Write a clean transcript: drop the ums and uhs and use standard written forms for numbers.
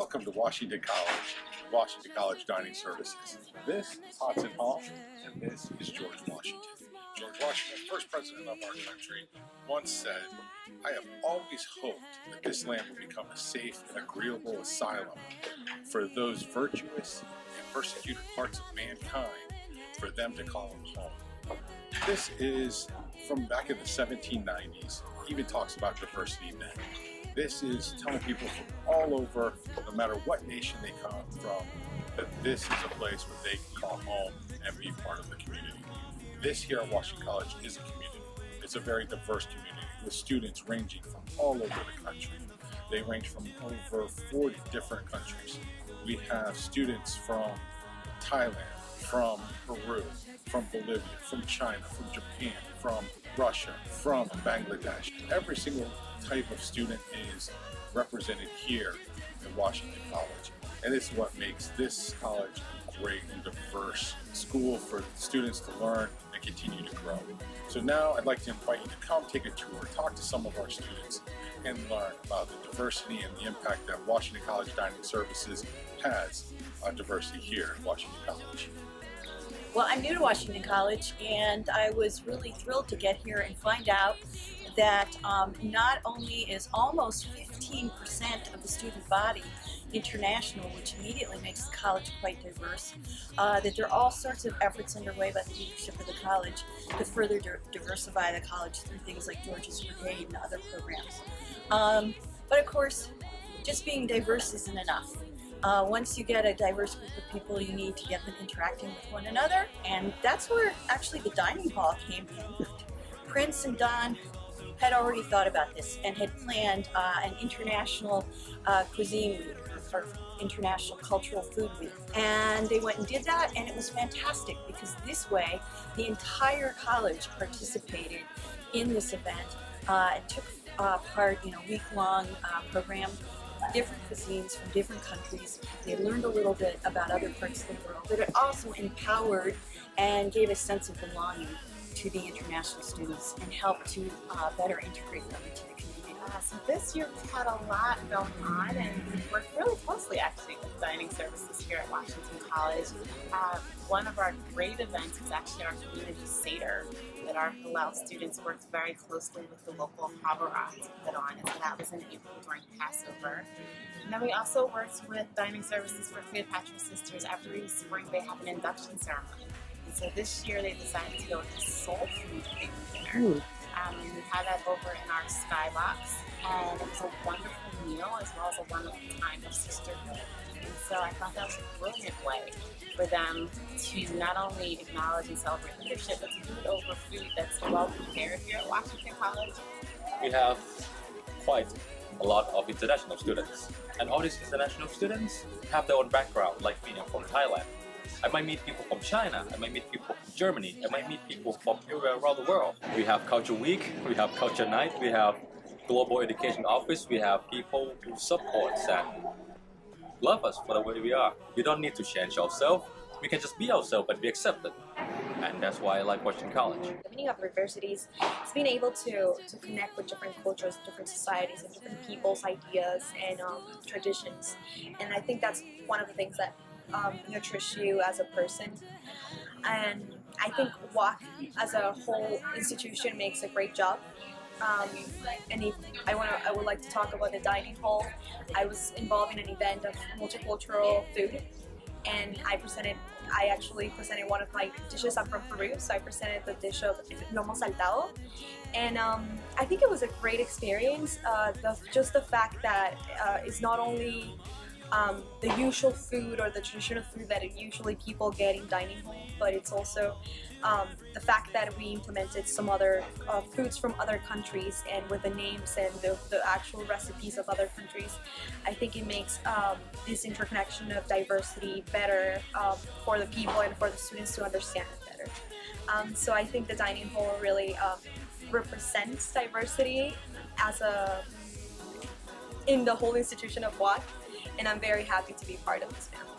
Welcome to Washington College Dining Services. This is Hudson Hall, and this is George Washington. George Washington, first president of our country, once said, "I have always hoped that this land will become a safe and agreeable asylum for those virtuous and persecuted parts of mankind, for them to call home." This is from back in the 1790s, even talks about diversity then. This is telling people from all over, no matter what nation they come from, that this is a place where they can call home and be part of the community. This here at Washington College is a community. It's a very diverse community with students ranging from all over the country. They range from over 40 different countries. We have students from Thailand, from Peru, from Bolivia, from China, from Japan, from Russia, from Bangladesh. Every single type of student is represented here at Washington College. And this is what makes this college a great and diverse school for students to learn and continue to grow. So now I'd like to invite you to come take a tour, talk to some of our students, and learn about the diversity and the impact that Washington College Dining Services has on diversity here at Washington College. Well, I'm new to Washington College, and I was really thrilled to get here and find out that not only is almost 15% of the student body international, which immediately makes the college quite diverse, that there are all sorts of efforts underway by the leadership of the college to further diversify the college through things like George's Brigade and other programs. But of course, just being diverse isn't enough. Once you get a diverse group of people, you need to get them interacting with one another, and that's where actually the dining hall came in. Prince and Don had already thought about this and had planned an international cuisine week, or international cultural food week. And they went and did that, and it was fantastic because this way the entire college participated in this event and took part in a week-long program. Different cuisines from different countries. They learned a little bit about other parts of the world, but it also empowered and gave a sense of belonging to the international students and helped to better integrate them into the community. So this year we've had a lot going on, and we've worked really closely actually with dining services here at Washington College. One of our great events is actually our community Seder that our Hillel students worked very closely with the local Havarah to put on, and so that was in April during Passover. And then we also worked with dining services for Cleopatra Sisters. Every spring they have an induction ceremony. And so this year they decided to go with a soul food family dinner. And we had that over in our skybox, and it was a wonderful meal as well as a wonderful time of sisterhood. And so I thought that was a brilliant way for them to not only acknowledge and celebrate leadership, but to do it over food that's well prepared here at Washington College. We have quite a lot of international students, and all these international students have their own background. Like me, I'm from Thailand. I might meet people from China, I might meet people from Germany, I might meet people from everywhere around the world. We have Culture Week, we have Culture Night, we have Global Education Office, we have people who support us and love us for the way we are. We don't need to change ourselves, we can just be ourselves and be accepted. And that's why I like Washington College. The meaning of universities is being able to connect with different cultures, different societies, and different people's ideas and traditions. And I think that's one of the things that nurtures you as a person. And I think WAC as a whole institution makes a great job. And if I would like to talk about the dining hall. I was involved in an event of multicultural food, and I actually presented one of my dishes. I'm from Peru, so I presented the dish of lomo saltado, and I think it was a great experience. Just the fact that it's not only the usual food or the traditional food that usually people get in dining hall, but it's also the fact that we implemented some other foods from other countries, and with the names and the actual recipes of other countries. I think it makes this interconnection of diversity better for the people and for the students to understand it better. So I think the dining hall really represents diversity in the whole institution of WAC, and I'm very happy to be part of this family.